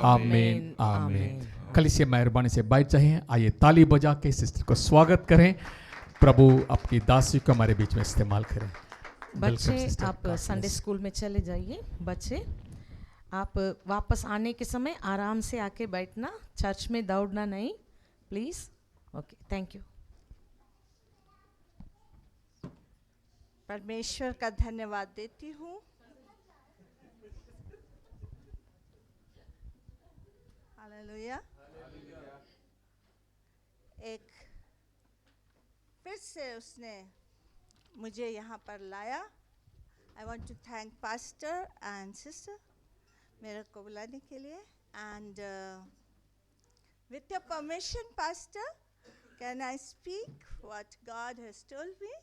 आमीन आमीन। कलीसिया मेहरबानी से बैठ जाइए। आइए ताली बजा के सिस्टर को स्वागत करें। प्रभु आपकी दासी को हमारे बीच में इस्तेमाल करें। बच्चे आप संडे स्कूल में चले जाइए। बच्चे आप वापस आने के समय आराम से आके बैठना, चर्च में दौड़ना नहीं, प्लीज़। Okay, thank you. परमेश्वर का धन्यवाद देती हूँ। हालेलुया। एक फिर से उसने मुझे यहाँ पर लाया। I want to thank pastor and sister मेरे को बुलाने के लिए। And with your permission, pastor, can I speak what God has told me?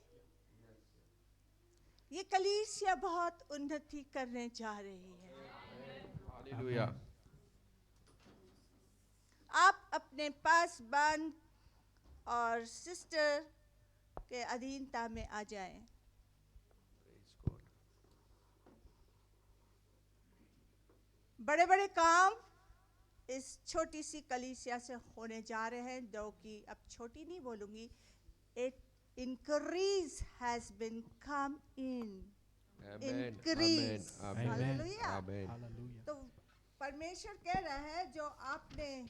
ये कलीसिया बहुत उन्नति करने जा रही है। हालेलुया। आप अपने पास बन और सिस्टर के अधीनता में आ जाएं। बड़े बड़े काम इस छोटी सी कलीसिया से होने जा रहे हैं, जो कि अब छोटी नहीं बोलूँगी। It increase has been come in. Increase. Hallelujah. तो परमेश्वर कह रहा है जो आपने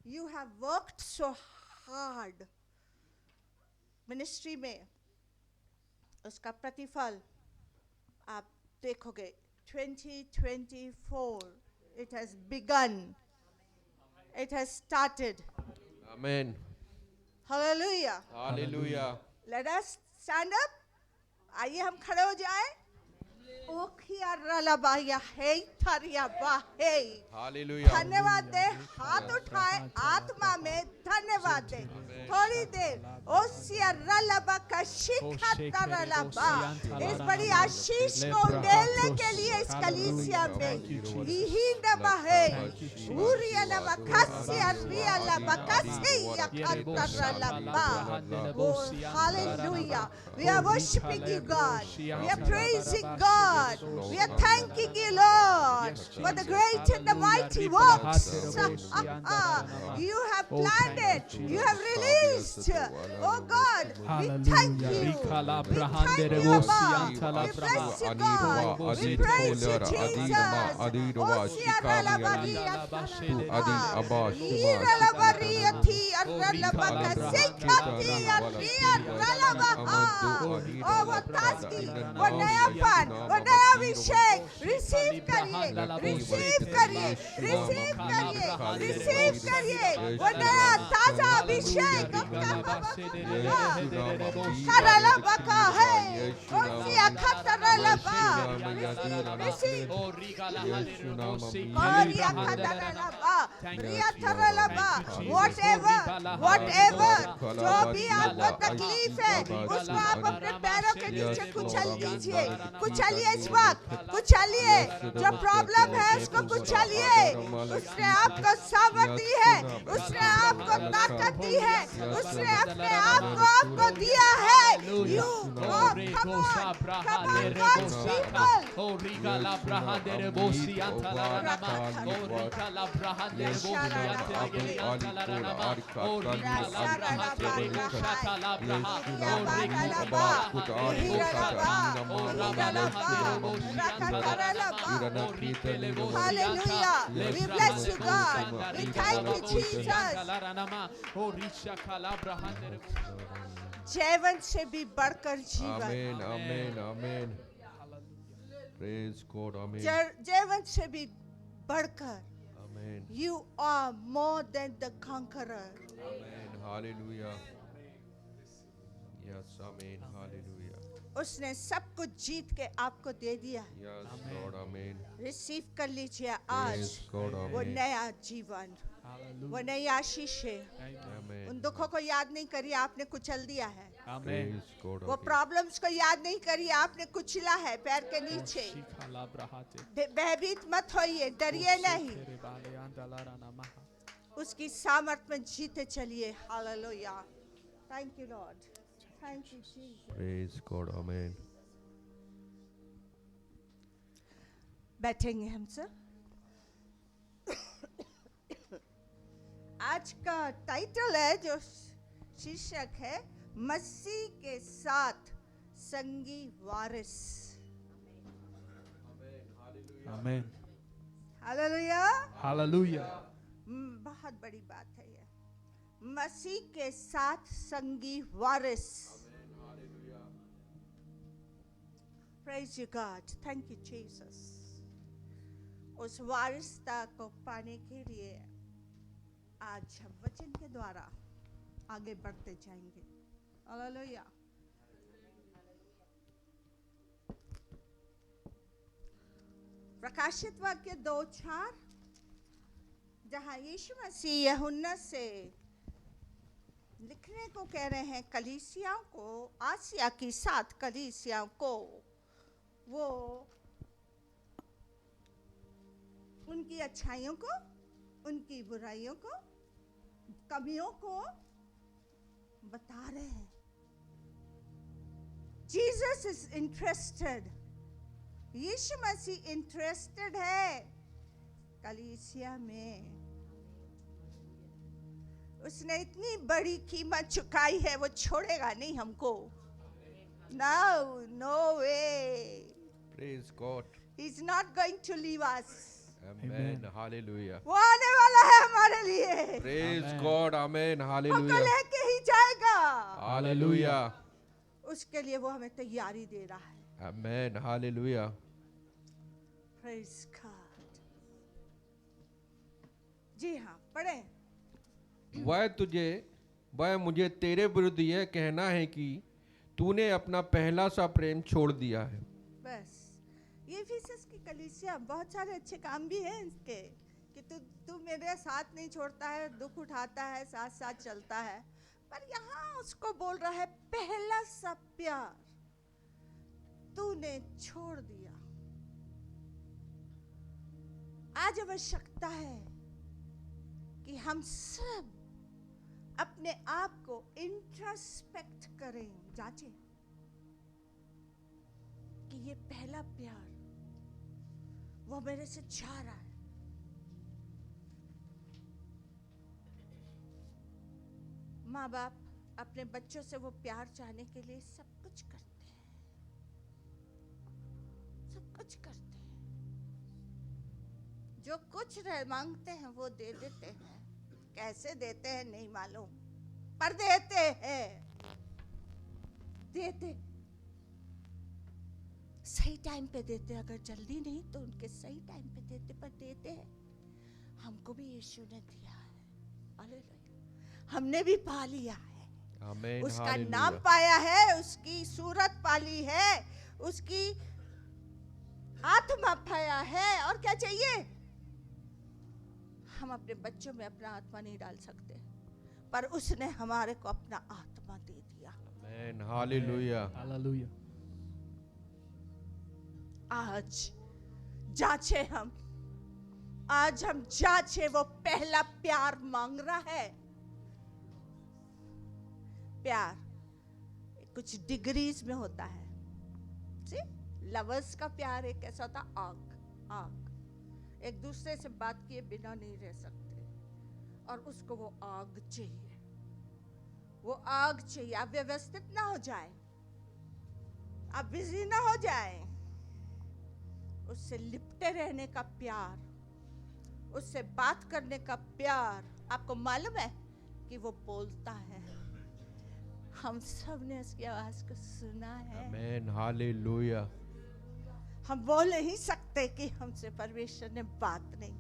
You have worked so hard ministry में, उसका प्रतिफल आप देखोगे। 2024 it has begun, it has started. Amen. Hallelujah. Hallelujah. Let us stand up. आइए हम खड़े हो जाएं। ओखिया रलाबाया है थारिया बाहे। Hallelujah. धन्यवाद दे, हाथ उठाए, आत्मा में धन्यवाद दे। थोड़ी देर ओसिया रलाबा का शिखा तरलाबा, इस बड़ी आशीष को उड़ेलने के लिए इस कलीसिया में यही नमा है। उरिया नमा कसिया रिया लबा कसिया तरलाबा। Hallelujah. We are worshiping you, God. We are praising God. We are thanking you, Lord, for the great and the mighty works you have planted, you have released. Oh God, we thank you. We thank you, Abba. We bless you, God. We praise you, Jesus. Oh, what tasking, what nayapan, what nayabhishek, receive kariye, receive kariye, receive kariye, receive kariye, what naya taza abhishek, karala baka hai, onsiya khatarala ba, receive, kariya khatarala ba, riya tarala ba, whatever, जो भी आपको तकलीफ है, उसको आप अपने पैरों के नीचे कुचल दीजिए, कुचलिए इस वक्त, कुचलिए। जो प्रॉब्लम है उसको कुचलिए। उसने आपको सामर्थ दी है, उसने आपको ताकत दी है, उसने अपने आप को आपको दिया है। You come on, God's Hallelujah. We bless you, God. We thank you, Jesus. जीवन से भी बढ़कर जीवन। Amen. Amen. Amen. Praise God. Amen. जीवन से भी बढ़कर। Amen. You are more than the conqueror. Amen. Hallelujah. Yes. Amen. Hallelujah. उसने सब कुछ जीत के आपको दे दिया। Yes, Lord. Amen. रिसीव कर लीजिए आज Praise God. वो Amen. नया जीवन, वो नई आशीष है। Amen. उन दुखों को याद नहीं करिए, आपने कुचल दिया है। Praise God. वो Amen. प्रॉब्लम्स को याद नहीं करिए, आपने कुचला है पैर के नीचे। भयभीत मत होइए, डरिए नहीं, उसकी सामर्थ में जीते चलिए। Hallelujah. Thank you Lord, thank you Jesus. Praise God. Amen. बैठेंगे हम सब। आज का टाइटल है जो शीर्षक है मसीह के साथ संगी वारिस। आमीन। हालेलुया। हालेलुया। बहुत बड़ी बात है ये, मसीह के साथ संगी वारिस। Praise you God, thank you Jesus. उस वारिसता को पाने के लिए आज हम वचन के द्वारा आगे बढ़ते जाएंगे। हालेलुया। प्रकाशित वाक्य 2:4, जहां यीशु मसीह यूहन्ना से लिखने को कह रहे हैं कलीसियाओं को, आसिया की 7 कलीसियाओं को, वो उनकी अच्छाइयों को, उनकी बुराइयों को, कमियों को बता रहे हैं। जीसस इज इंटरेस्टेड, यीशु मसीह इंटरेस्टेड है कलीसिया में। उसने इतनी बड़ी कीमत चुकाई है, वो छोड़ेगा नहीं हमको। No way. Praise God. He's not going to leave us. Amen. Hallelujah. वो आने वाला है हमारे लिए। Praise God. Amen. वो Hallelujah. लेके ही जाएगा। Hallelujah. उसके लिए वो हमें तैयारी दे रहा है। Amen. Hallelujah. Praise God. जी हाँ, पढ़ें। वह मुझे तेरे विरुद्ध यह कहना है कि तूने अपना पहला सा प्रेम छोड़ दिया है। बस ये इफिसस की कलीसिया, बहुत सारे अच्छे काम भी हैं इसके, कि तू मेरे साथ नहीं छोड़ता है, दुख उठाता है, साथ साथ चलता है। पर यहाँ उसको बोल रहा है पहला सा प्यार तूने छोड़ दिया। आज आवश्यकता है कि हम सब अपने आप को इंट्रोस्पेक्ट करें, जांचें कि ये पहला प्यार वो मेरे से चाह रहा है। माँ बाप अपने बच्चों से वो प्यार चाहने के लिए सब कुछ करते हैं, सब कुछ करते हैं। जो कुछ मांगते हैं वो दे देते हैं। कैसे देते हैं नहीं मालूम, पर देते हैं। देते सही टाइम पे देते, अगर जल्दी नहीं तो उनके सही टाइम पे देते, पर देते हैं। हमको भी यीशु ने दिया है, हालेलुया। हमने भी पा लिया है, आमीन। उसका हालेलुया। नाम पाया है, उसकी सूरत पाली है, उसकी आत्मा पाया है। और क्या चाहिए? हम अपने बच्चों में अपना आत्मा नहीं डाल सकते, पर उसने हमारे को अपना आत्मा दे दिया। आमीन। हालेलुया। हालेलुया। आज जांचे हम, आज हम जांचे, वो पहला प्यार मांग रहा है। प्यार कुछ डिग्रीज में होता है। सी लवर्स का प्यार एक ऐसा होता, आग आग, एक दूसरे से बात किए बिना नहीं रह सकते, और उसको वो आग चाहिए, वो आग चाहिए। आप व्यवस्थित ना हो जाए, आप बिजी ना हो जाए, उससे लिपटे रहने का प्यार, उससे बात करने का प्यार। आपको मालूम है कि वो बोलता है, हम सब ने उसकी आवाज को सुना है। आमीन। हालेलुया। हम बोल नहीं सकते कि हमसे परमेश्वर ने बात नहीं।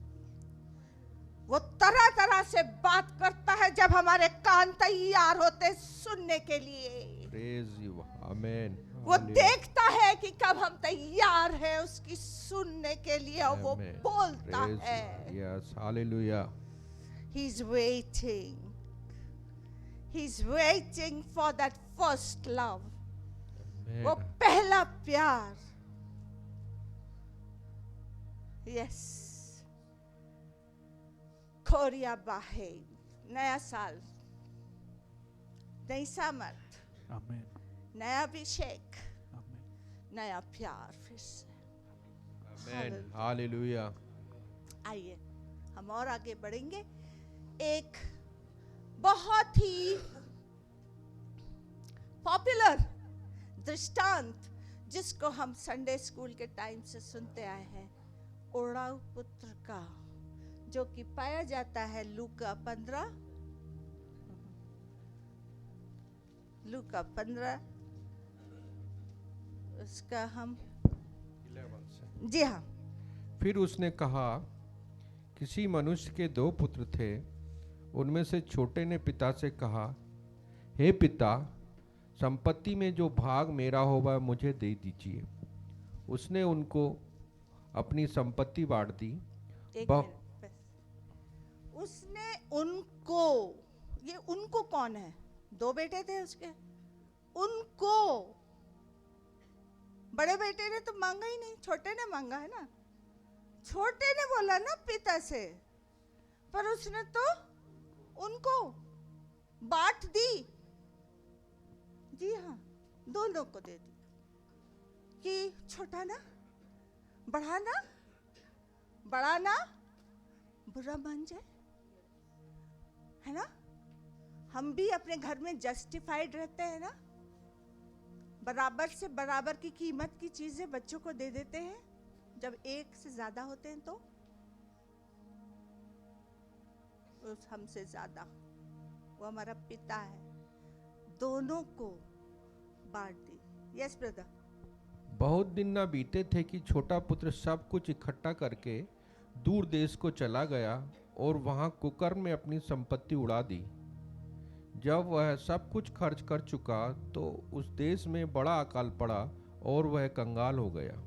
वो तरह तरह से बात करता है जब हमारे कान तैयार होते सुनने के लिए। Praise you. आमीन। वो देखता है कि कब हम तैयार हैं उसकी सुनने के लिए, और वो बोलता है। Yes. Hallelujah. He's waiting. He's waiting for that first love. वो पहला प्यार। Yes. खोरिया बाहे, नया साल, नई सामर्थ, आमीन। नया अभिषेक, आमीन। नया प्यार फिर से। आमीन। हालेलुया। आइए हम और आगे बढ़ेंगे। एक बहुत ही पॉपुलर दृष्टांत जिसको हम संडे स्कूल के टाइम से सुनते आए हैं, ओढ़ाऊ पुत्र का, जो कि पाया जाता है लूका 15 उसका हम 11 से। जी हाँ। फिर उसने कहा, किसी मनुष्य के 2 पुत्र थे। उनमें से छोटे ने पिता से कहा, हे पिता, संपत्ति में जो भाग मेरा होगा मुझे दे दीजिए। उसने उनको अपनी संपत्ति बांट दी। एक ब- मिनट बस। उसने उनको, ये उनको कौन है? 2 बेटे थे उसके। उनको, बड़े बेटे ने तो मांगा ही नहीं, छोटे ने मांगा है ना। छोटे ने बोला ना पिता से, पर उसने तो उनको बांट दी। जी हाँ, दोनों को दे दी कि छोटा ना बड़ा ना, बड़ा ना बुरा मान जाए, है ना। हम भी अपने घर में जस्टिफाइड रहते हैं ना, बराबर से बराबर की कीमत की चीजें बच्चों को दे देते हैं। जब एक से ज्यादा होते हैं तो उस हमसे ज्यादा वो हमारा पिता है, दोनों को बांट दी। Yes brother. बहुत दिन ना बीते थे कि छोटा पुत्र सब कुछ इकट्ठा करके दूर देश को चला गया और वहां कुकर्म में अपनी संपत्ति उड़ा दी। जब वह सब कुछ खर्च कर चुका तो उस देश में बड़ा अकाल पड़ा और वह कंगाल हो गया।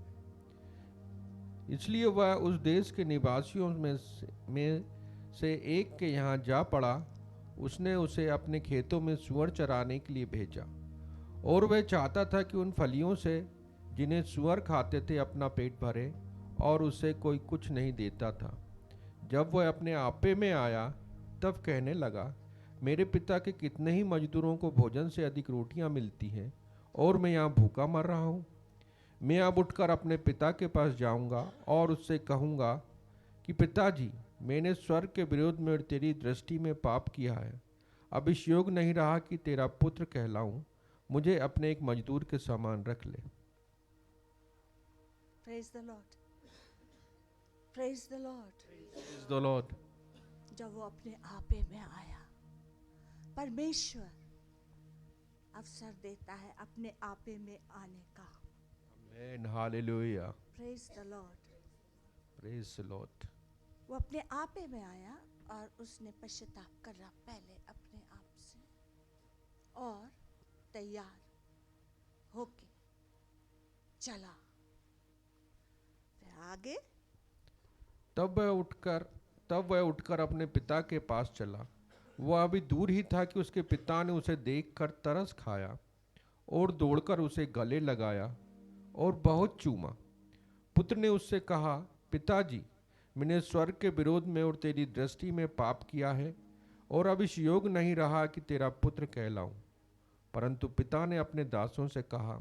इसलिए वह उस देश के निवासियों में से एक के यहाँ जा पड़ा। उसने उसे अपने खेतों में सूअर चराने के लिए भेजा और वह चाहता था कि उन फलियों से जिन्हें सूअर खाते थे अपना पेट भरे, और उसे कोई कुछ नहीं देता था। जब वह अपने आपे में आया तब कहने लगा, मेरे पिता के कितने ही मजदूरों को भोजन से अधिक रोटियां मिलती हैं और मैं यहाँ भूखा मर रहा हूँ। मैं अब उठकर अपने पिता के पास जाऊंगा और उससे कहूँगा कि पिताजी, मैंने स्वर्ग के विरोध में और तेरी दृष्टि में पाप किया है। अब इस योग नहीं रहा कि तेरा पुत्र कहलाऊं। मुझे अपने एक मजदूर के समान रख ले। Praise the Lord, praise the Lord. Praise the Lord. जब वो अपने आपे में आया, परमेश्वर अवसर देता है अपने आपे में आने का। Amen. Hallelujah. Praise the Lord. Praise the Lord. वो अपने आपे में आया और उसने पश्चाताप करा पहले अपने आप से, और तैयार होके चला। फिर आगे तब वह उठकर अपने पिता के पास चला। वह अभी दूर ही था कि उसके पिता ने उसे देखकर तरस खाया और दौड़कर उसे गले लगाया और बहुत चूमा। पुत्र ने उससे कहा, पिताजी, मैंने स्वर्ग के विरोध में और तेरी दृष्टि में पाप किया है और अब इस योग नहीं रहा कि तेरा पुत्र कहलाऊं। परंतु पिता ने अपने दासों से कहा,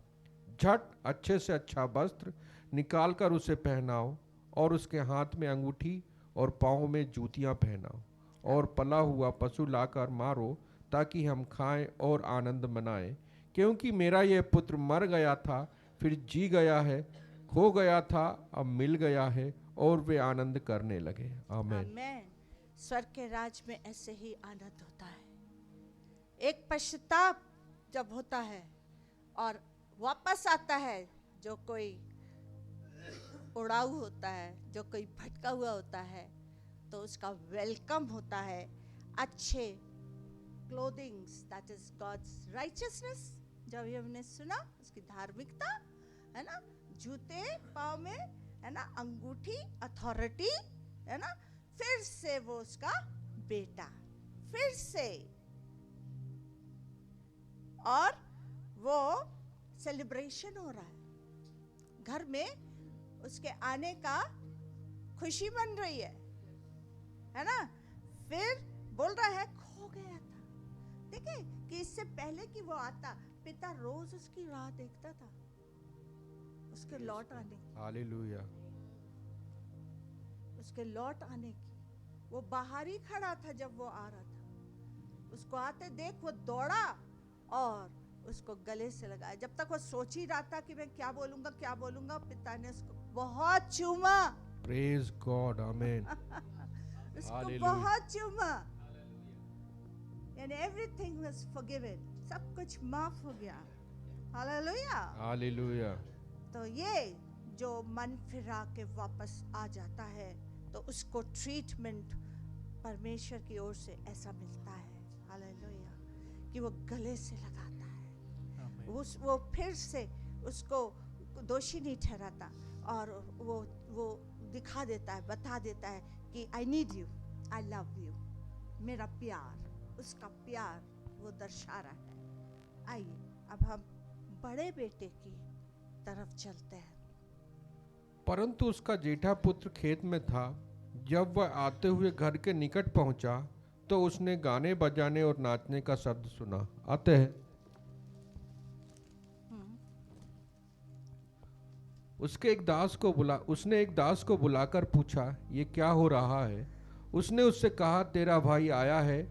झट अच्छे से अच्छा वस्त्र निकालकर उसे पहनाओ और उसके हाथ में अंगूठी और पाँव में जूतियां पहनाओ और पला हुआ पशु लाकर मारो, ताकि हम खाएं और आनंद मनाएं। क्योंकि मेरा यह पुत्र मर गया था, फिर जी गया है, खो गया था, अब मिल गया है, और वे आनंद करने लगे। आमीन। आमेन। स्वर्ग के राज में ऐसे ही आनंद होता है। एक पश्चाताप जब होता है और वापस आता है, जो कोई उड़ाऊ होता है, जो कोई भटका हुआ होता है, तो उसका वेलकम होता है अच्छे clothings, that is God's righteousness. जब ये हमने सुना उसकी धार्मिकता, है ना, जूते पाँव में, है ना, अंगूठी, अथॉरिटी, है ना, फिर से वो उसका बेटा, फिर से, और वो सेलिब्रेशन हो रहा है घर में, उसके आने का खुशी बन रही है ना। फिर बोल रहा है खो गया था। देखिए कि इससे पहले कि वो आता, पिता रोज उसकी राह देखता था, उसके लौट आने की, हालेलुया। उसके लौट आने की। वो बाहर ही खड़ा था जब वो आ रहा था, उसको आते देख वो दौड़ा और उसको गले से लगाया। जब तक वो सोच ही रहा था कि मैं क्या बोलूंगा, पिता ने उसको बहुत चूमा। प्रेज गॉड, आमेन। उसको Hallelujah. बहुत चूमा। And everything was forgiven, सब कुछ माफ हो गया। हालेलुया। हालेलुया। तो ये जो मन फिरा के वापस आ जाता है तो उसको ट्रीटमेंट परमेश्वर की ओर से ऐसा मिलता है। हालेलुया, कि वो गले से लगाता है। वो फिर से उसको दोषी नहीं ठहराता और वो दिखा देता है, बता देता है कि I need you, I love you, मेरा प्यार, उसका प्यार वो दर्शा रहा है। आइए अब हम बड़े बेटे की तरफ चलते हैं। परंतु उसका जेठा पुत्र खेत में था। जब वह आते हुए घर के निकट पहुंचा तो उसने गाने बजाने और नाचने का शब्द सुना। आते हैं। उसने एक दास को बुलाकर पूछा, ये क्या हो रहा है? उसने उससे कहा, तेरा भाई आया है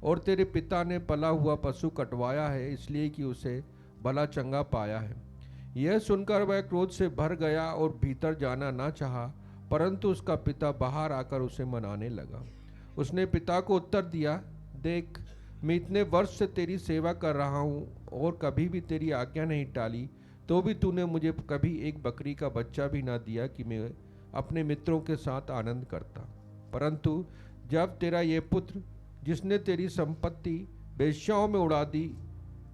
और तेरे पिता ने पला हुआ पशु कटवाया है, इसलिए कि उसे भला चंगा पाया है। यह सुनकर वह क्रोध से भर गया और भीतर जाना ना चाहा, परंतु उसका पिता बाहर आकर उसे मनाने लगा। उसने पिता को उत्तर दिया, देख, मैं इतने वर्ष से तेरी सेवा कर रहा हूँ और कभी भी तेरी आज्ञा नहीं टाली, तो भी तूने मुझे कभी एक बकरी का बच्चा भी ना दिया कि मैं अपने मित्रों के साथ आनंद करता। परंतु जब तेरा ये पुत्र, जिसने तेरी संपत्ति वेश्याओं में उड़ा दी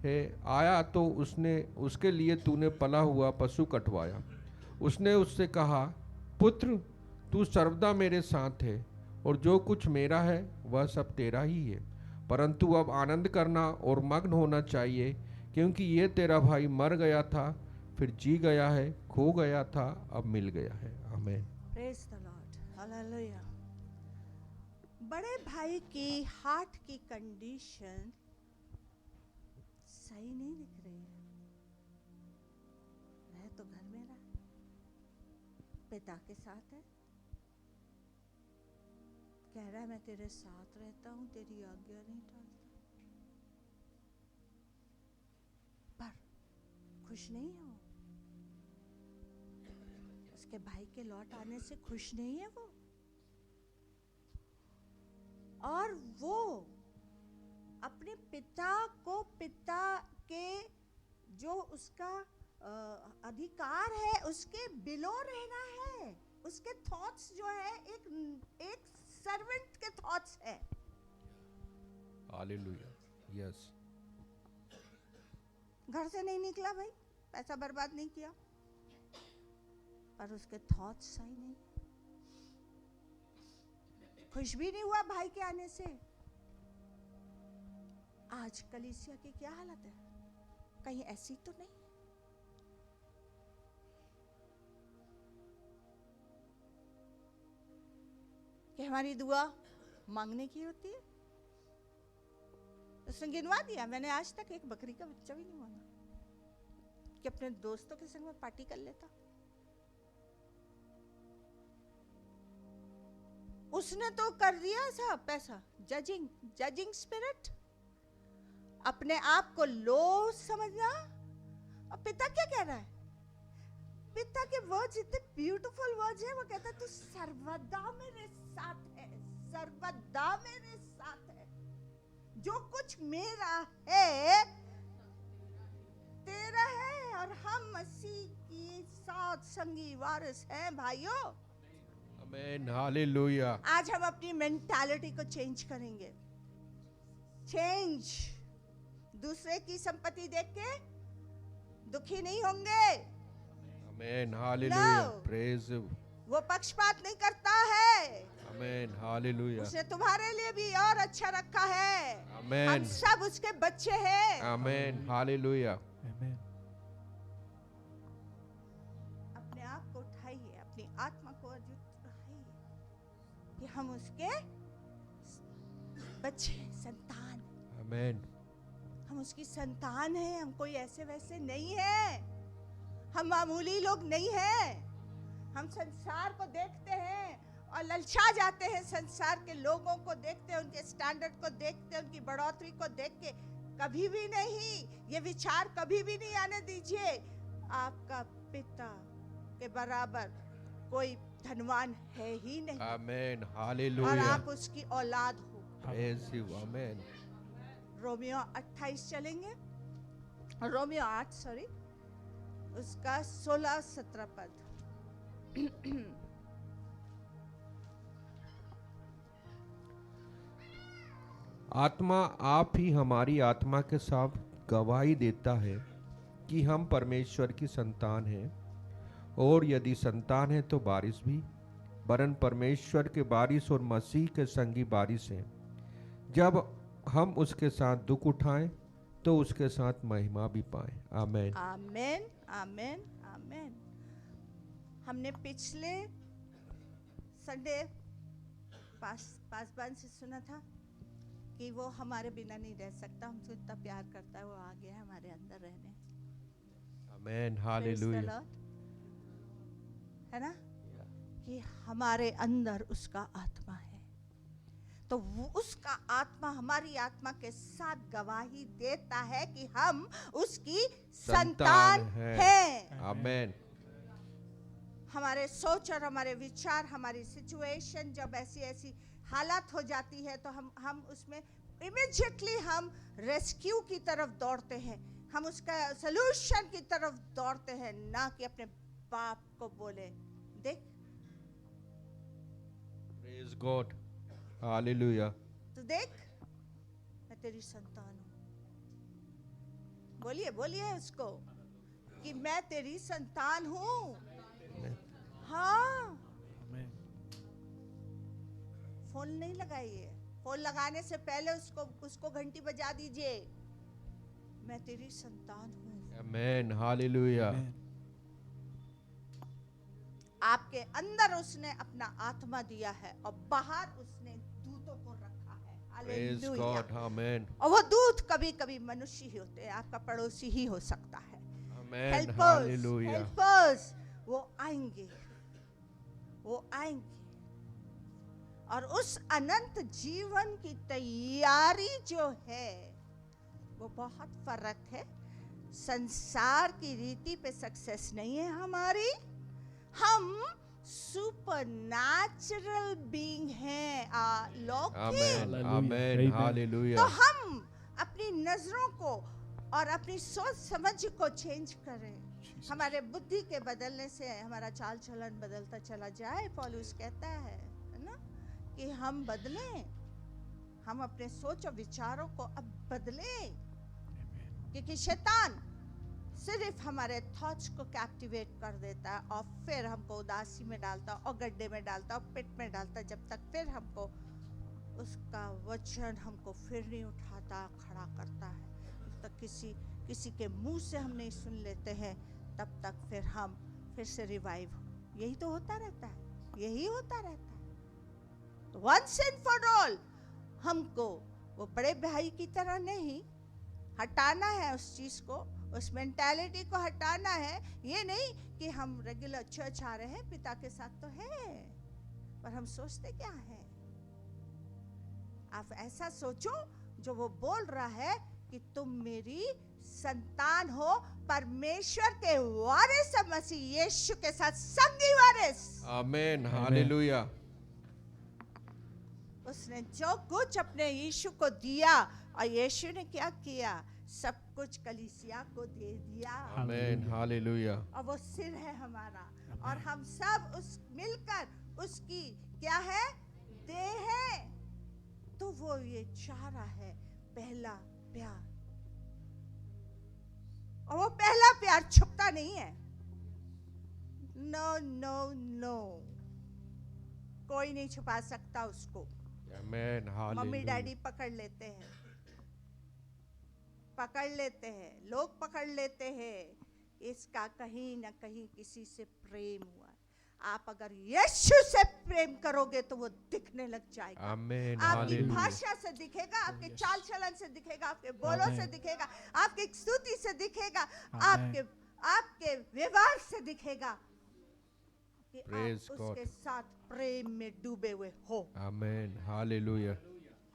है, आया तो उसके लिए तूने पला हुआ पशु कटवाया। उसने उससे कहा, पुत्र, तू सर्वदा मेरे साथ है और जो कुछ मेरा है वह सब तेरा ही है, परंतु अब आनंद करना और मग्न होना चाहिए, क्योंकि ये तेरा भाई मर गया था, फिर जी गया है, खो गया था, अब मिल गया है। आमीन। Praise the Lord. हालेलुया। बड़े भाई की हार्ट की कंडीशन सही नहीं दिख रही है। वह तो घर में रहा, पिता के साथ है, कह रहा है मैं तेरे साथ रहता हूं, तेरी आज्ञा नहीं टालता, पर खुश नहीं है वो। उसके भाई के लौट आने से खुश नहीं है वो। और वो अपने पिता को, पिता के जो उसका अधिकार है उसके बिलो रहना है। उसके थॉट्स जो है एक सर्वेंट के थॉट्स है। हालेलुया। यस। घर से नहीं निकला भाई, पैसा बर्बाद नहीं किया, पर उसके थॉट्स सही नहीं। खुश भी नहीं हुआ भाई के आने से। आज कलीसिया की क्या हालत है? कहीं ऐसी तो नहीं? कि हमारी दुआ मांगने की होती है। उसने गिनवा दिया, मैंने आज तक एक बकरी का बच्चा भी नहीं मांगा कि अपने दोस्तों के संग में पार्टी कर लेता। उसने तो कर दिया सब पैसा। जजिंग स्पिरिट, अपने आप को लो समझना। और पिता क्या कह रहा है? पिता के वर्ड्स इतने ब्यूटीफुल वर्ड्स हैं। वो कहता है तू सर्वदा मेरे साथ है, सर्वदा मेरे साथ है, जो कुछ मेरा है तेरा है, और हम मसीह की साथ संगी वारिस हैं भाइयों। आमीन। हालेलुया। आज हम अपनी मेंटालिटी को चेंज करेंगे। चेंज। दूसरे की संपत्ति देख के दुखी नहीं होंगे। आमीन। हालेलुया। No. प्रेज। वो पक्षपात नहीं करता है। आमीन। हालेलुया। उसने तुम्हारे लिए भी और अच्छा रखा है। आमीन। हम सब उसके बच्चे हैं। आमीन। हालेलुया। अपने आप को उठाइए, अपनी आत्मा को अजुत रखिए कि हम उसके बच्चे, संतान। आमीन। हम उसकी संतान हैं। हम कोई ऐसे वैसे नहीं है। हम मामूली लोग नहीं हैं। हम संसार को देखते हैं और ललचा जाते हैं संसार के लोगों को देखते हैं, उनके स्टैंडर्ड को देखते हैं, उनकी बढ़ोतरी को देख के। कभी भी नहीं, ये विचार कभी भी नहीं आने दीजिए आपका पिता के बराबर कोई धनवान है ही नहीं। आमेन और हालेलुया। आप उसकी औलाद हो। Praise you. आमेन। रोमियो 28 चलेंगे, रोमियो 8 सॉरी, उसका 16-17 पद। आत्मा आप ही हमारी आत्मा के साथ गवाही देता है कि हम परमेश्वर की संतान हैं, और यदि संतान है तो वारिस भी, वरन परमेश्वर के वारिस और मसीह के संगी वारिस हैं। जब हम उसके साथ दुख उठाएं तो उसके साथ महिमा भी पाएं। आमेन। आमेन आमेन आमेन। हमने पिछले संडे पासवान से सुना था कि वो हमारे बिना नहीं रह सकता, हमसे इतना प्यार करता है, वो आ गया है हमारे अंदर रहने। आमेन Praise the हालेलुया। Lord। है ना कि हमारे अंदर उसका आत्मा है, तो वो उसका आत्मा हमारी आत्मा के साथ गवाही देता है कि हम उसकी संतान हैं। आमेन। हमारे सोच और हमारे विचार, हमारी सिचुएशन जब ऐसी ऐसी हालात हो जाती है तो हम उसमें इमीडिएटली हम रेस्क्यू की तरफ दौड़ते हैं, हम उसका सलूशन की तरफ दौड़ते हैं, ना कि अपने बाप को बोले देख प्रेज गॉड हालेलुया। तू देख मैं तेरी संतान हूं। बोलिए बोलिए उसको कि मैं तेरी संतान हूं। हाँ, फोन नहीं लगाइए, फोन लगाने से पहले उसको घंटी बजा दीजिए, मैं तेरी संतान हूं। Amen hallelujah. आपके अंदर उसने अपना आत्मा दिया है और बाहर उसने दूतों को रखा है। Praise hallelujah. गॉड आमेन। और वो दूत कभी कभी मनुष्य ही होते हैं, आपका पड़ोसी ही हो सकता है। आमेन हेल्पर्स, हालेलुया। हेल्पर्स वो आएंगे, वो आएंगे और उस अनंत जीवन की तैयारी जो है वो बहुत फर्क है। संसार की रीति पे सक्सेस नहीं है हमारी, हम सुपरनैचुरल बीइंग हैं। आमेन Hallelujah. आमेन Amen. हालेलुया। तो हम अपनी नजरों को और अपनी सोच समझ को चेंज करें। हमारे बुद्धि के बदलने से हमारा चाल चलन बदलता चला जाए। पौलुस कहता है ना कि हम बदलें, हम अपने सोच और विचारों को अब बदलें, क्योंकि शैतान सिर्फ हमारे थॉट्स को कैप्टिवेट कर देता है और फिर हमको उदासी में डालता और गड्ढे में डालता और पिट में डालता, जब तक फिर हमको उसका वचन हमको फिर नहीं उठाता, खड़ा करता है। जब तक किसी के मुंह से हम नहीं सुन लेते हैं तब तक फिर हम फिर से रिवाइव, यही तो होता रहता है, यही होता रहता है। तो वंस एंड फॉर ऑल हमको वो बड़े भाई की तरह नहीं हटाना है, उस चीज को, उस मेंटालिटी को हटाना है। ये नहीं कि हम रेगुलर चर्च आ रहे हैं, पिता के साथ तो है, पर हम सोचते क्या है। आप ऐसा सोचो जो वो बोल रहा है कि तुम मेरी संतान हो, परमेश्वर के वारिस, मसीह यीशु के साथ संगी वारिस। Amen hallelujah. उसने जो कुछ अपने यीशु को दिया और यीशु ने क्या किया, सब कुछ कलीसिया को दे दिया। Amen hallelujah. और वो सिर है हमारा और हम सब उस मिलकर उसकी क्या है, देह है। तो वो ये चाह रहा है पहला प्यार, और वो पहला प्यार छुपता नहीं है। नो नो नो, कोई नहीं छुपा सकता उसको। Amen hallelujah. मम्मी डैडी पकड़ लेते हैं, पकड़ लेते हैं, लोग पकड़ लेते हैं। इसका कहीं ना कहीं किसी से प्रेम हुआ। आप अगर यीशु से प्रेम करोगे तो वो दिखने लग जाएगा। आमेन आपकी हालेलुया। भाषा से दिखेगा, आपके चाल चलन से दिखेगा, आपके बोलों से दिखेगा, आपकी स्तुति से दिखेगा, आपके व्यवहार से दिखेगा कि Praise आप God. उसके साथ प्रेम में डूबे हुए हो। आमेन, हालेलुया,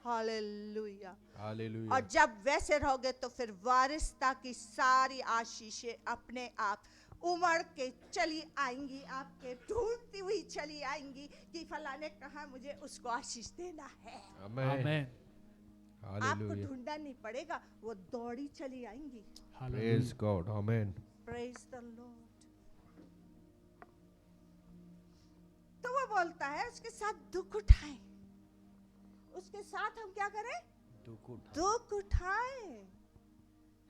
हालेलुया। हालेलुया, और जब वैसे रहोगे तो फिर वारिसता की सारी आशीषें अपने आप उमड़ के चली आएंगी, आपके ढूंढती हुई चली आएंगी कि फला ने कहा मुझे उसको आशीष देना है। आमेन, आमेन आपको हालेलुया, ढूंढना नहीं पड़ेगा, वो दौड़ी चली आएंगी। Praise God, amen, praise the Lord. तो वो बोलता है उसके साथ दुख उठाएं, उसके साथ हम क्या करें? दुख उठाएं,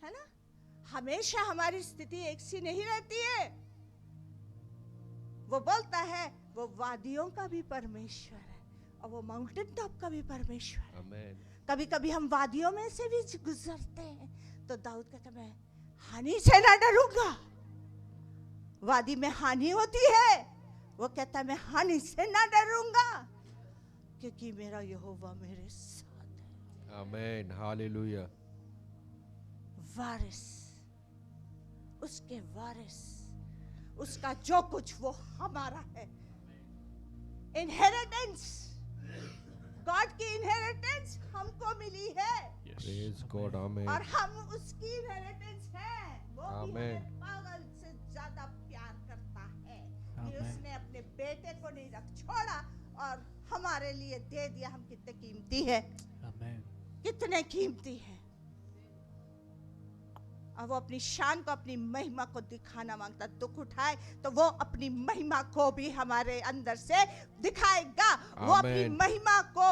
है ना? हमेशा हमारी स्थिति एक सी नहीं रहती है। वो बोलता है वो वादियों का भी परमेश्वर है और वो माउंटेन टॉप का भी परमेश्वर है। आमेन, कभी कभी हम वादियों में से भी गुजरते हैं तो दाऊद कहता मैं हानि से ना डरूंगा। वादी में हानि होती है, वो कहता मैं हानि से ना डरूंगा क्योंकि मेरा यहोवा मेरे साथ है। आमेन, हालेलुया, वारिस, उसके वारिस, उसका जो कुछ वो हमारा है। इनहेरिटेंस, गॉड की इनहेरिटेंस हमको मिली है प्रेज गॉड, आमेन, और हम उसकी इनहेरिटेंस हैं। वो भी आमेन। हमें पागल से ज्यादा प्यार करता है कि आमेन। उसने अपने बेटे को नहीं रख छोड़ा और हमारे लिए दे दिया। हम कितने कीमती है, आमेन कितने कीमती है। और वो अपनी शान को, अपनी महिमा को दिखाना मांगता। दुख उठाए तो वो अपनी महिमा को भी हमारे अंदर से दिखाएगा। वो अपनी आमेन। महिमा को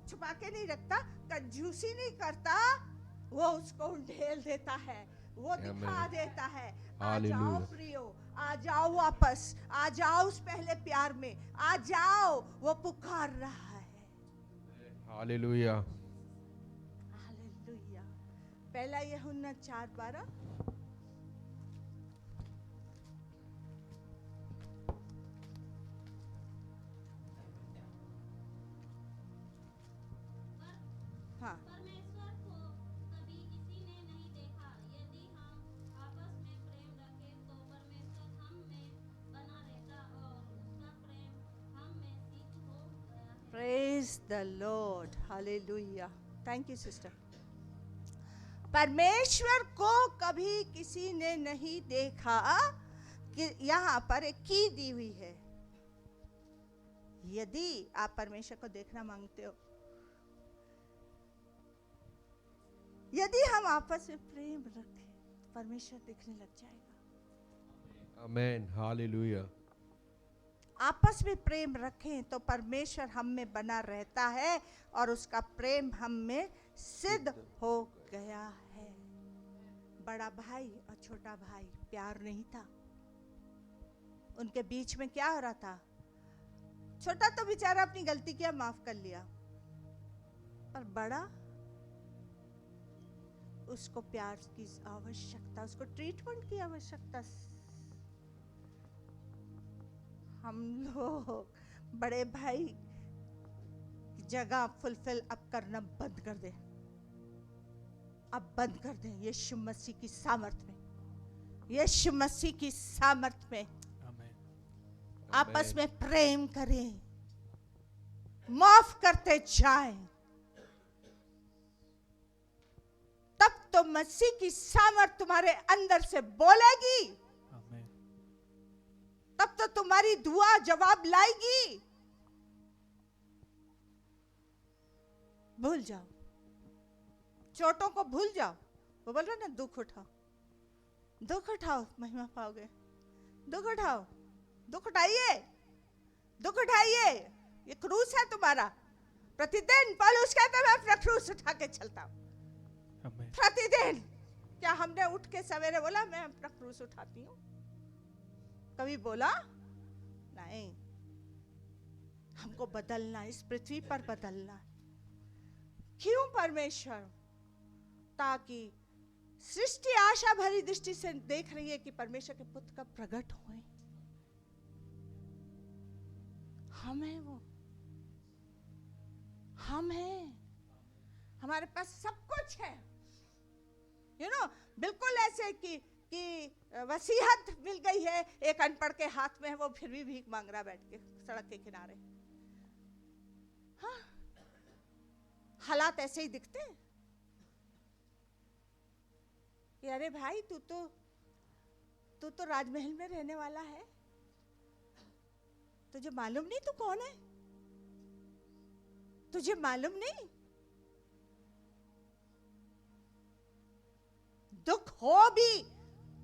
छुपा के नहीं रखता, कंजूसी नहीं करता, वो उसको ढेल देता है, वो दिखा आमेन। देता है। आ हालेलुया। जाओ प्रियो, आ जाओ वापस, आ जाओ उस पहले प्यार में, आ जाओ। वो पुकार रहा है। Hallelujah, hallelujah. पहला यूहन्ना 4:12। हाँ, परमेश्वर को कभी किसी ने नहीं देखा। यदि हम आपस में प्रेम रखें तो परमेश्वर हम में बना रहता और उसका प्रेम हम में सिद्ध हो गया है। Praise the Lord, hallelujah. Thank you sister. परमेश्वर को कभी किसी ने नहीं देखा कि यहाँ पर एक की दी हुई है। यदि आप परमेश्वर को देखना मांगते हो, यदि हम आपस में प्रेम रखें तो परमेश्वर दिखने लग जाएगा। आमेन, हालेलुया, आपस में प्रेम रखें तो परमेश्वर हम में बना रहता है और उसका प्रेम हम में सिद्ध हो गया है। बड़ा भाई और छोटा भाई, प्यार नहीं था उनके बीच में। क्या हो रहा था? छोटा तो बेचारा अपनी गलती किया, माफ कर लिया, पर बड़ा, उसको प्यार की आवश्यकता, उसको ट्रीटमेंट की आवश्यकता। हम लोग बड़े भाई की जगह फुलफिल अब करना बंद कर दें, अब बंद कर दें। यीशु मसीह की सामर्थ में, यीशु मसीह की सामर्थ में आमेन आपस में प्रेम करें, माफ करते जाएं। तब तो मसीह की सामर्थ तुम्हारे अंदर से बोलेगी, आमेन तब तो तुम्हारी दुआ जवाब लाएगी। भूल जाओ, चोटों को भूल जाओ। वो बोल रहे ना, दुख उठाओ, दुख उठाओ, महिमा पाओगे। दुख उठाओ, दुख उठाइए, दुख उठाइए। ये क्रूस है तुम्हारा। प्रतिदिन पौलुस कहता है मैं अपना क्रूस उठा के चलता हूं। आमेन प्रतिदिन। क्या हमने उठ के सवेरे बोला मैं अपना क्रूस उठाती हूँ? कभी बोला? नहीं। हमको बदलना है, इस पृथ्वी पर बदलना है। क्यों परमेश्वर? ताकि सृष्टि आशा भरी दृष्टि से देख रही है कि परमेश्वर के पुत्र का प्रकट होए। हम हैं वो, हम हैं, हमारे पास सब कुछ है। यू नो, बिल्कुल ऐसे कि वसीयत मिल गई है, एक अनपढ़ के हाथ में है, वो फिर भी भीख मांग रहा बैठ के सड़क के किनारे। हालात ऐसे ही दिखते हैं कि अरे भाई तू तो राजमहल में रहने वाला है, तुझे मालूम नहीं तू कौन है? तुझे मालूम नहीं? दुख हो भी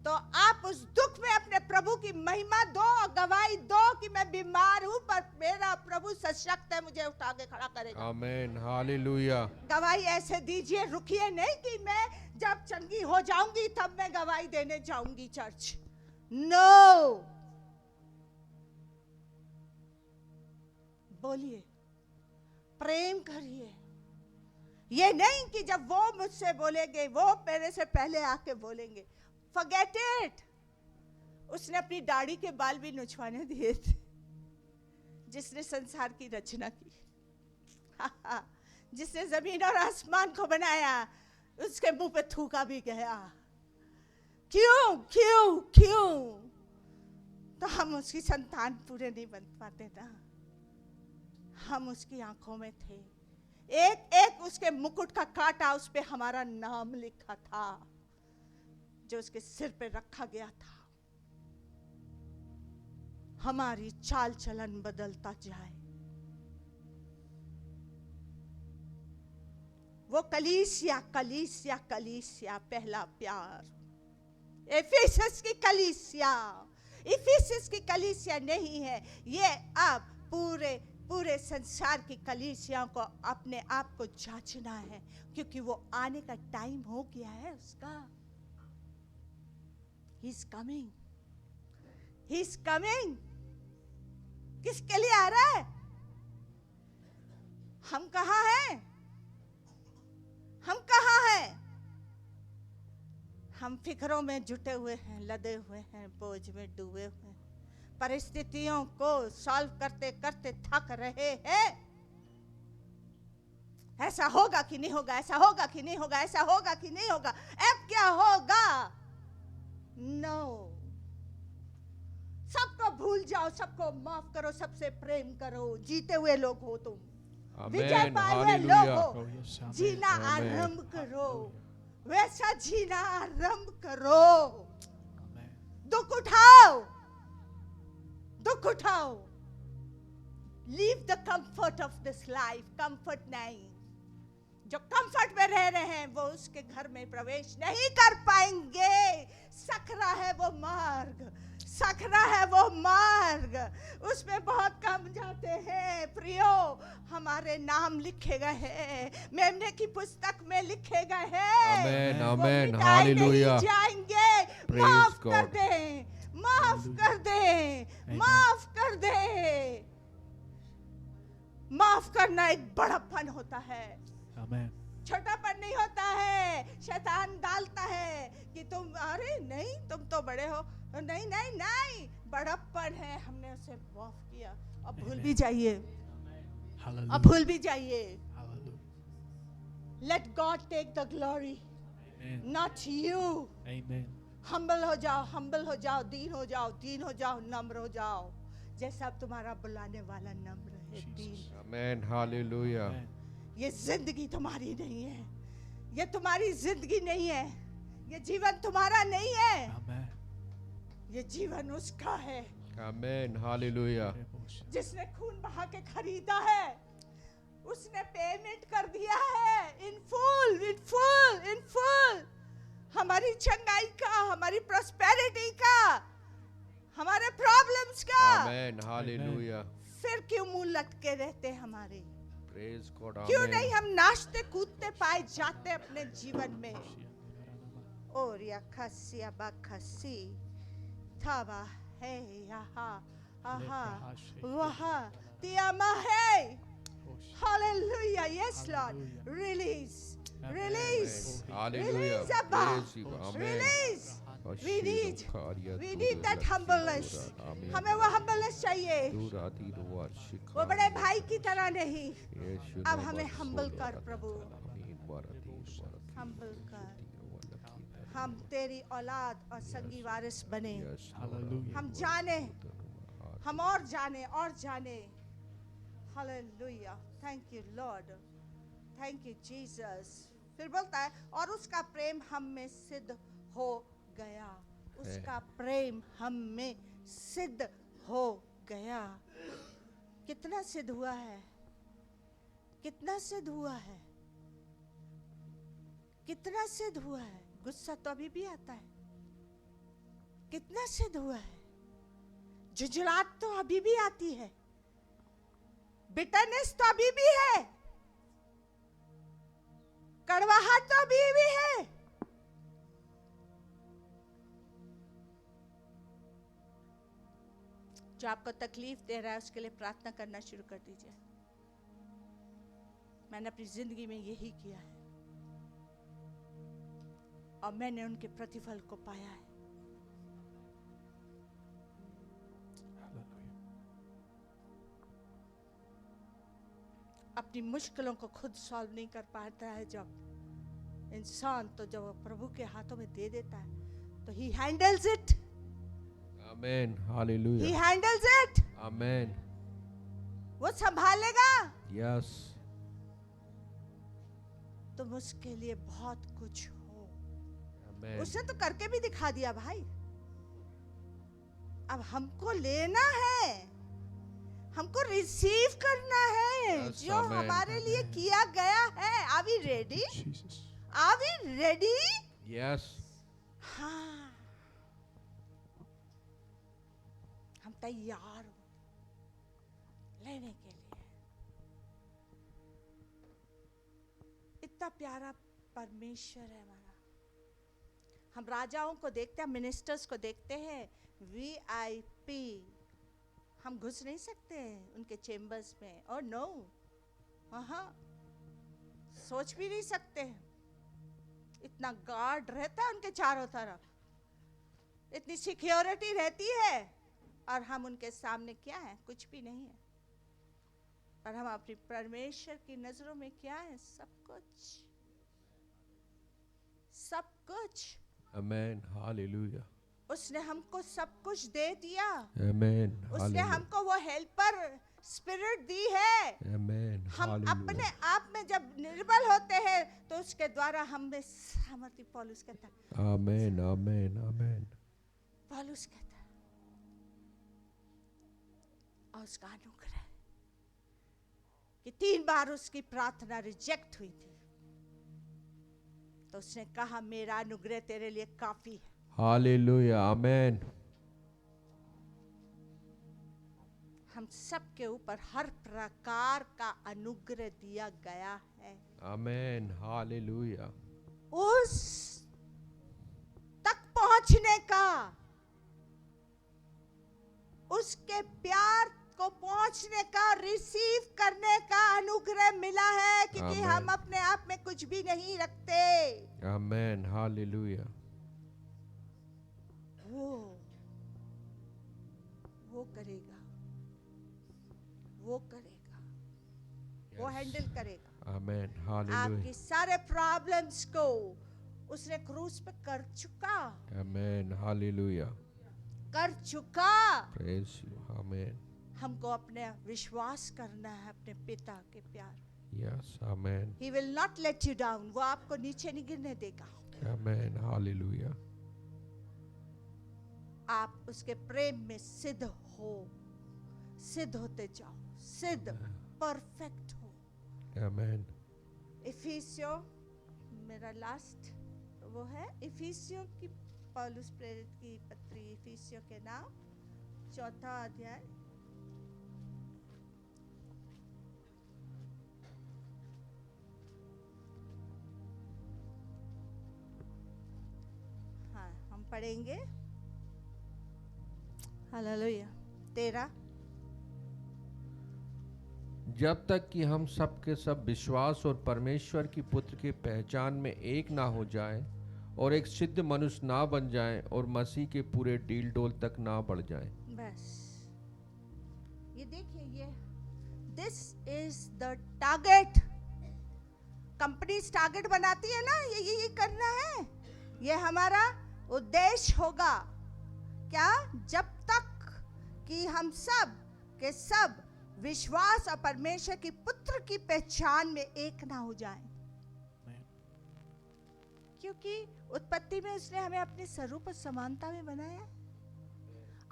तो आप उस दुख में अपने प्रभु की महिमा दो और गवाही दो कि मैं बीमार हूं पर मेरा प्रभु सशक्त है, मुझे उठा के खड़ा करेगा। आमीन, हालेलुया। गवाही ऐसे दीजिए, रुकिए नहीं कि मैं जब चंगी हो जाऊंगी तब मैं गवाही देने जाऊंगी चर्च। नो, बोलिए, प्रेम करिए। ये नहीं कि जब वो मुझसे बोलेंगे, वो मेरे से पहले आके बोलेंगे। Forget it. उसने अपनी दाढ़ी के बाल भी नुचवाने दिए थे जिसने संसार की रचना की, जिसने जमीन और आसमान को बनाया, उसके मुंह पे थूका भी गया। क्यों क्यों क्यों? तो हम उसकी संतान पूरे नहीं बन पाते ना। हम उसकी आंखों में थे, एक एक उसके मुकुट का कांटा उस पे हमारा नाम लिखा था जो उसके सिर पे रखा गया था। हमारी चाल चलन बदलता जाए। वो कलीसिया कलीसिया कलीसिया, पहला प्यार, एफिसस की कलीसिया, इफिसस की कलीसिया नहीं है ये। अब पूरे संसार की कलीसियाओं को अपने आप को जांचना है, क्योंकि वो आने का टाइम हो गया है उसका। He's coming. He's coming. किसके लिए आ रहा है? हम कहाँ हैं? हम कहाँ हैं? हम फिक्रों में जुटे हुए हैं, लदे हुए हैं, बोझ में डूबे हुए हैं, परिस्थितियों को सॉल्व करते करते थक रहे हैं। ऐसा होगा कि नहीं होगा, ऐसा होगा कि नहीं होगा, ऐसा होगा कि नहीं होगा, अब क्या होगा? नो, सबको भूल जाओ, सबको माफ करो, सबसे प्रेम करो। जीते हुए लोग हो तुम, विजय पाए हुए लोग हो। जीना आरंभ करो, वैसा जीना आरंभ करो। दुख उठाओ, दुख उठाओ। Leave the comfort of this life. Comfort नहीं, जो कंफर्ट में रह रहे हैं वो उसके घर में प्रवेश नहीं कर पाएंगे। सकरा है वो मार्ग, सकरा है वो मार्ग, उसमें बहुत कम जाते हैं। प्रियो, हमारे नाम लिखे गए हैं, मेमने की पुस्तक में लिखे गए हैं। आमेन, वो आमेन, मिटाए हालेलुया। नहीं जाएंगे। Praise माफ कर God. दे, माफ कर दे, माफ कर दे। माफ करना एक बड़प्पन होता है, छोटापन नहीं होता है। शैतान डालता है कि तुम, अरे नहीं तुम तो बड़े हो, नहीं नहीं नहीं, बड़प्पन है। हमने उसे माफ किया, अब भूल भी जाइए, अब भूल भी जाइए। Let God take the glory, not you. Humble हो जाओ, हम्बल हो जाओ, दीन हो जाओ, दीन हो जाओ, नम्र हो जाओ, जैसा तुम्हारा बुलाने वाला नम्र है, दीन। आमेन, हालेलुया। ये जिंदगी तुम्हारी नहीं है, ये तुम्हारी जिंदगी नहीं है, ये जीवन तुम्हारा नहीं है, ये जीवन उसका है। आमेन, हालेलुया। जिसने खून बहा के खरीदा है, उसने पेमेंट कर दिया है in full, in full, in full. हमारी चंगाई का, हमारी प्रॉस्पेरिटी का, हमारे प्रॉब्लम्स का। आमेन, हालेलुया। फिर क्यों मुंह लटके रहते हमारे? Praise God. क्यों नहीं हम नाचते कूदते पाए जाते अपने जीवन में? और या खसिया बखसी थावा है यहाँ आहा वहाँ तियामा है। Hallelujah, yes Lord, release, release, hallelujah. Release अब्बा, praise you, amen. Release. We need that humbleness. हमें वो humbleness चाहिए, वो बड़े भाई की तरह नहीं। अब हमें humble कर प्रभु, humble कर। हम तेरी औलाद और संगी वारिस बने। हम जाने, हम और जाने और जाने। Hallelujah, thank you Lord, thank you Jesus. फिर बोलता है और उसका प्रेम हम में सिद्ध हो गया, उसका प्रेम हम में सिद्ध हो गया। कितना सिद्ध हुआ है, कितना सिद्ध हुआ है, कितना सिद्ध हुआ है। गुस्सा तो अभी भी आता है, कितना सिद्ध हुआ है। झुंझलाहट तो अभी भी आती है, बिटरनेस तो अभी भी है, कड़वाहट तो अभी भी है। जो आपको तकलीफ दे रहा है उसके लिए प्रार्थना करना शुरू कर दीजिए। मैंने अपनी जिंदगी में यही किया है और मैंने उनके प्रतिफल को पाया है। अपनी मुश्किलों को खुद सॉल्व नहीं कर पाता है जब इंसान, तो जब वो प्रभु के हाथों में दे देता है तो he handles it. Amen, he hallelujah, handles it. Amen, वो संभालेगा। यस, तुम उसके लिए बहुत कुछ हो। आमेन, उसने तो करके भी दिखा दिया भाई। अब हमको लेना है, हमको रिसीव करना है Yes, जो amen. हमारे लिए किया गया है। Are we ready? Are we ready? Yes, हाँ, हम तैयार हो लेने के लिए। इतना प्यारा परमेश्वर है हमारा। हम राजाओं को देखते हैं, मिनिस्टर्स को देखते हैं, VIP। हम घुस नहीं सकते हैं उनके चेम्बर्स में, और नो, हाँ, सोच भी नहीं सकते हैं। इतना गार्ड रहता है उनके चारों तरफ, इतनी सिक्योरिटी रहती है, और हम उनके सामने क्या है? कुछ भी नहीं है। और हम अपनी परमेश्वर की नजरों में क्या है? सब कुछ, सब कुछ। आमेन, हालेलुया, उसने हमको सब कुछ दे दिया। आमेन, उसने हालेलुया, हमको वो हेल्पर स्पिरिट दी है। आमेन, हम हालेलुया, अपने आप में जब निर्बल होते हैं तो उसके द्वारा हमें सामर्थ्य, पौलुस कहता है, आमेन, आमेन, आमेन, पौलुस कहता है, और उसका अनुग्रह कि 3 बार उसकी प्रार्थना रिजेक्ट हुई थी, तो उसने कहा मेरा अनुग्रह तेरे लिए काफी है। हालेलुया, आमेन, हम सबके ऊपर हर प्रकार का अनुग्रह दिया गया है। आमेन, हालेलुया, उस तक पहुंचने का, उसके प्यार को पहुंचने का, रिसीव करने का अनुग्रह मिला है, क्योंकि आमेन। हम अपने आप में कुछ भी नहीं रखते। आमेन, हालेलुया, वो करेगा, वो करेगा, वो Yes. हैंडल करेगा। आमेन, आपके हालेलुया, सारे प्रॉब्लम्स को उसने क्रूस पे कर चुका, आमेन, हालेलुया, कर चुका। प्रेज यू, आमेन, हमको अपने विश्वास करना है अपने पिता के प्यार। Yes, amen, He will not let you down. वो आपको नीचे नहीं गिरने देगा। आमेन, हालेलुया, आप उसके प्रेम में सिद्ध हो, सिद्ध होते जाओ, सिद्ध, परफेक्ट हो। आमेन, इफिसियो, मेरा लास्ट वो है इफिसियो की, पौलुस प्रेरित की पत्री, इफिसियो के नाम 4 अध्याय। हाँ, हम पढ़ेंगे। हालेलुया। 13। जब तक कि हम सब के सब विश्वास और परमेश्वर की पुत्र की पहचान में एक ना हो जाएं और एक सिद्ध मनुष्य ना बन जाएं और मसीह के पूरे डील डोल तक ना बढ़ जाएं। बस ये देखिए, ये this is the target. Companies target बनाती है ना, ये करना है, ये हमारा उद्देश्य होगा। क्या? जब तक कि हम सब के सब विश्वास और परमेश्वर की पुत्र की पहचान में एक ना हो जाएं। क्योंकि उत्पत्ति में उसने हमें अपने स्वरूप और समानता में बनाया,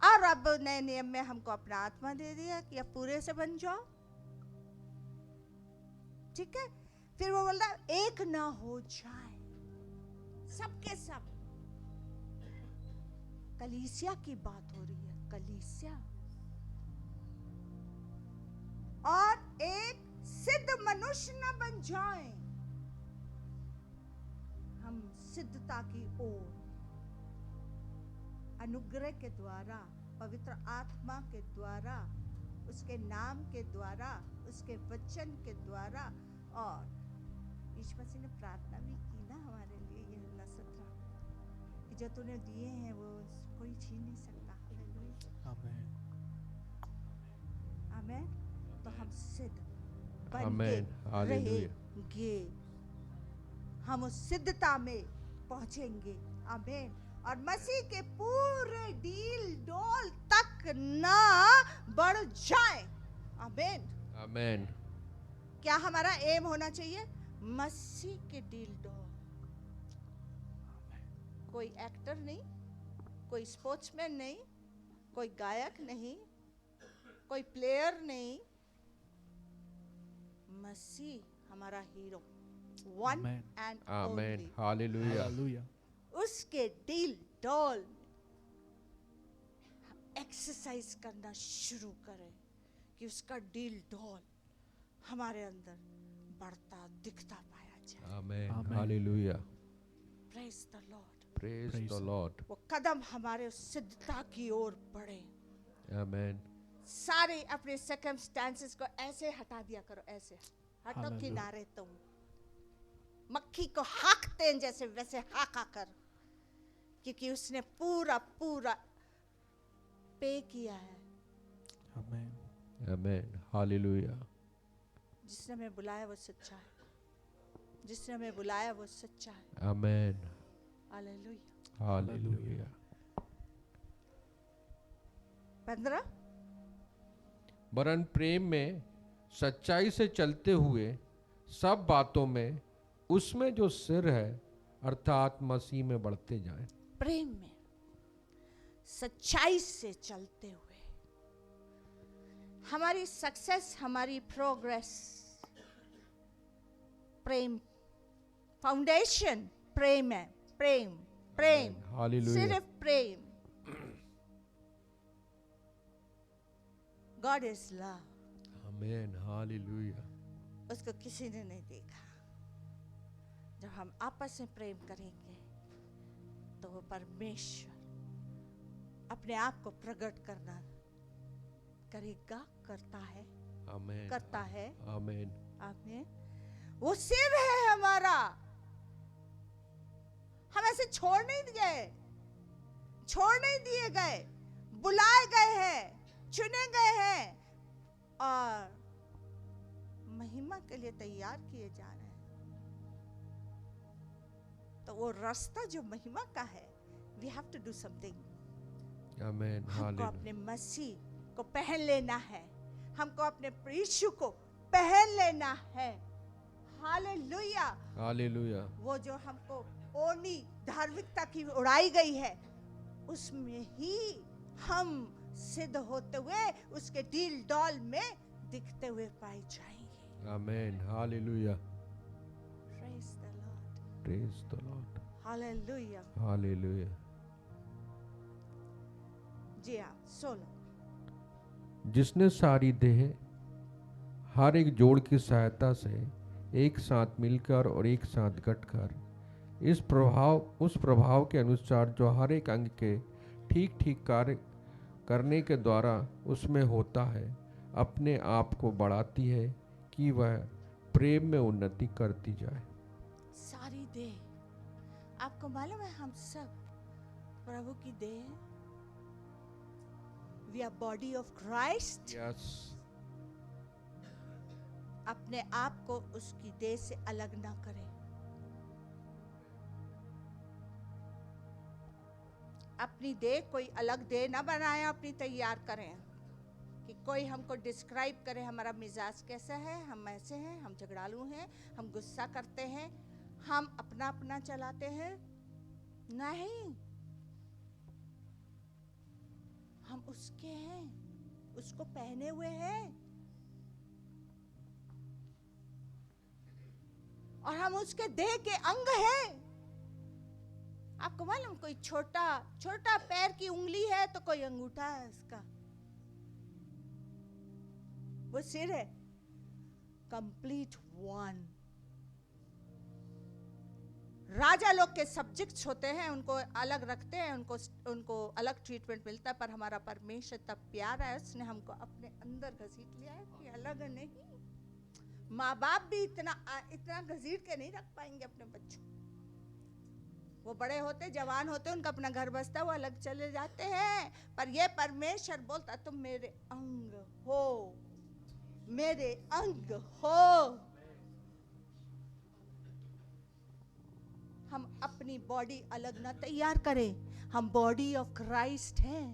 और अब नए नियम में हमको अपना आत्मा दे दिया कि अब पूरे से बन जाओ। ठीक है, फिर वो बोलता है एक ना हो जाए, सबके सब। कलीसिया की बात हो रही है, कलीसिया। और एक सिद्ध मनुष्य न बन जाए, हम सिद्धता की ओर अनुग्रह के द्वारा, पवित्र आत्मा के द्वारा, उसके नाम के द्वारा, उसके वचन के द्वारा। और यीशु मसीह ने प्रार्थना भी की ना हमारे लिए, यूहन्ना 17, कि जो तूने दिए हैं वो कोई छीन नहीं सकता। आमेन। आमेन। तो हम सिद्ध बन आमेन। के हालेलुया। रहेंगे, हम उस सिद्धता में पहुंचेंगे। आमेन। और मसीह के पूरे डील डोल तक ना बढ़ जाए। आमेन। आमेन। क्या हमारा एम होना चाहिए? मसीह के डील डोल। कोई एक्टर नहीं, कोई स्पोर्ट्समैन नहीं, कोई गायक नहीं, कोई प्लेयर नहीं, मसीह हमारा hero, one Amen. And amen. Only. Hallelujah. Hallelujah. उसके डील डोल एक्सरसाइज करना शुरू करें कि उसका डील डोल हमारे अंदर बढ़ता दिखता पाया जाए। Amen. Amen. Hallelujah. Praise the Lord. Praise Praise the the Lord. वो कदम हमारे उस सिद्धता की ओर बढ़े। आमेन। सारे अपने सर्कमस्टेंसेस को ऐसे हटा दिया करो, ऐसे हटो Hallelujah. किनारे तुम। मक्खी को हाँकते हैं जैसे, वैसे हाँका कर, क्योंकि उसने पूरा पूरा पे किया है। आमेन। आमेन। हालेलुया। जिसने हमें बुलाया वो सच्चा है, जिसने हमें बुलाया वो सच्चा है। आमेन। हालेलुया। हालेलुया। 15 वरन प्रेम में सच्चाई से चलते हुए सब बातों में उसमें जो सिर है अर्थात मसीह में बढ़ते जाएं। प्रेम में सच्चाई से चलते हुए हमारी सक्सेस, हमारी प्रोग्रेस, प्रेम, फाउंडेशन प्रेम है। प्रेम, प्रेम, हालेलुया। सिर्फ प्रेम। God is love. Amen. Hallelujah. उसको किसी ने नहीं देखा। जब हम आपस में प्रेम करेंगे तो वो परमेश्वर अपने आप को प्रकट करना करेगा, करता है, आमेन। करता है। आमेन। आपने वो सिर है हमारा। हम ऐसे छोड़ नहीं गए, छोड़ नहीं दिए गए, बुलाए गए हैं, चुने गए हैं और महिमा के लिए तैयार किए जा रहे हैं। तो वो रास्ता जो महिमा का है, we have to do something. Amen. हमको हालेलुया। अपने मसीह को पहन लेना है, हमको अपने यीशु को पहन लेना है। हालेलुया। हालेलुया। वो जो हमको ओढ़नी धार्मिकता की उड़ाई गई है, उसमें ही हम सिद्ध होते हुए उसके डील डॉल में दिखते हुए पाए जाएंगे। Amen. Hallelujah. Praise the Lord. Praise the Lord. Hallelujah. Hallelujah. जी हाँ, 16। जिसने सारी देह हर एक जोड़ की सहायता से एक साथ मिलकर और एक साथ घटकर उस प्रभाव के अनुसार जो हर एक अंग के ठीक ठीक कार्य करने के द्वारा उसमें होता है, अपने आप को बढ़ाती है कि वह प्रेम में उन्नति करती जाए। सारी देह, आपको मालूम है हम सब प्रभु की देह हैं। We are body of Christ. Yes. अपने आप को उसकी देह से अलग ना करें। अपनी देह कोई अलग देह ना बनाए, अपनी तैयार करें। कि कोई हमको डिस्क्राइब करे हमारा मिजाज कैसा है, हम ऐसे हैं, हम झगड़ालू हैं, हम गुस्सा करते हैं, हम अपना अपना चलाते हैं। नहीं, हम उसके हैं, उसको पहने हुए हैं और हम उसके देह के अंग हैं। आपको मालूम, कोई छोटा छोटा पैर की उंगली है तो कोई अंगूठा है उसका, वो सिर है। Complete one. राजा लोग के सब्जेक्ट्स होते हैं, उनको अलग रखते हैं, उनको अलग ट्रीटमेंट मिलता है, पर हमारा परमेश्वर इतना प्यारा है, उसने हमको अपने अंदर घसीट लिया है कि अलग नहीं। माँ बाप भी इतना घसीट के नहीं रख पाएंगे अपने बच्चों। वो बड़े होते, जवान होते, उनका अपना घर बसता, वो अलग चले जाते हैं, पर ये परमेश्वर बोलता तुम मेरे अंग हो, मेरे अंग हो। हम अपनी बॉडी अलग ना तैयार करें, हम बॉडी ऑफ क्राइस्ट हैं।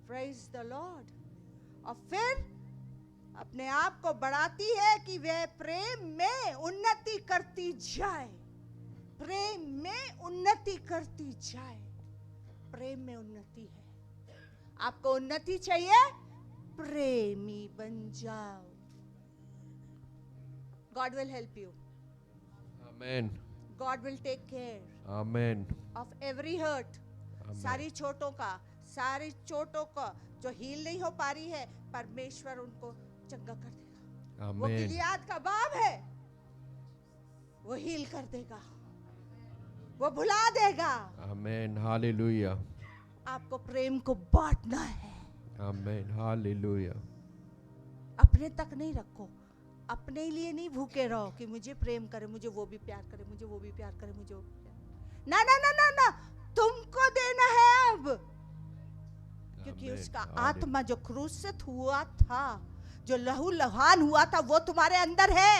Praise the Lord. और फिर अपने आप को बढ़ाती है कि वह प्रेम में उन्नति करती जाए, प्रेम में उन्नति करती जाए। प्रेम में उन्नति है। आपको उन्नति चाहिए, प्रेमी बन जाओ। God will help you. Amen. God will take care Amen. of every hurt. Amen. सारी चोटों का जो हील नहीं हो पा रही है, परमेश्वर उनको चंगा कर देगा। वो Amen. गिलियाद का बाब है, वो हील कर देगा, वो भुला देगा। Amen. Hallelujah. आपको प्रेम को बांटना है। Amen. Hallelujah. अपने तक नहीं रखो, अपने लिए नहीं भूखे रहो कि मुझे प्रेम करे, मुझे वो भी प्यार करे, मुझे वो भी प्यार करे, मुझे वो भी प्यार। ना ना ना ना ना, तुमको देना है अब, क्योंकि Amen. उसका Hallelujah. आत्मा जो क्रूसित हुआ था, जो लहू लहान हुआ था, वो तुम्हारे अंदर है।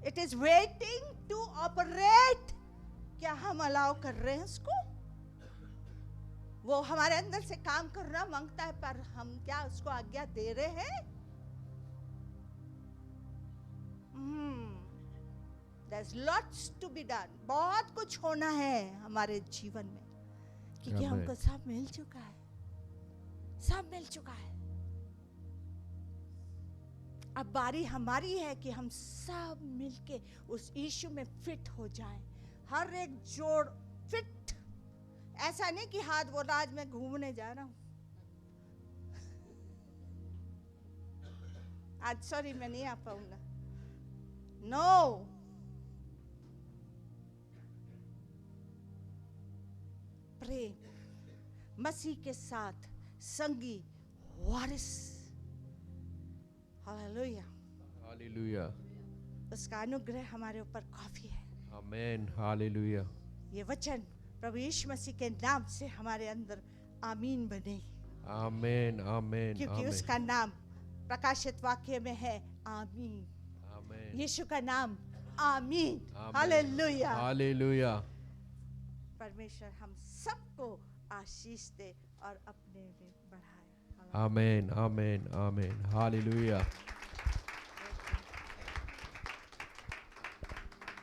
It is waiting to operate. क्या हम अलाउ कर रहे हैं उसको? वो हमारे अंदर से काम करना मांगता है, पर हम क्या उसको आज्ञा दे रहे हैं? There's lots to be done. बहुत कुछ होना है हमारे जीवन में, क्योंकि Amen. हमको सब मिल चुका है, सब मिल चुका है। अब बारी हमारी है कि हम सब मिलके उस यीशु में फिट हो जाएं। हर एक जोड़ फिट। ऐसा नहीं कि हाथ बोल रहा आज मैं घूमने जा रहा हूं, आज सॉरी मैं नहीं आ पाऊंगा। नो, प्रेम मसीह के साथ संगी वारिस। हालेलुया। Hallelujah. उसका अनुग्रह हमारे ऊपर काफी है। Amen. Hallelujah. ये वचन प्रभु यीशु मसीह के नाम से हमारे अंदर आमीन बने, Amen. Amen. क्योंकि Amen. उसका नाम प्रकाशित वाक्य में है आमीन। Amen. यीशु का नाम आमीन। Amen. हालेलुया। Hallelujah. परमेश्वर हम सबको आशीष दे और अपने में बढ़ाए। Amen. Amen. Amen. Hallelujah.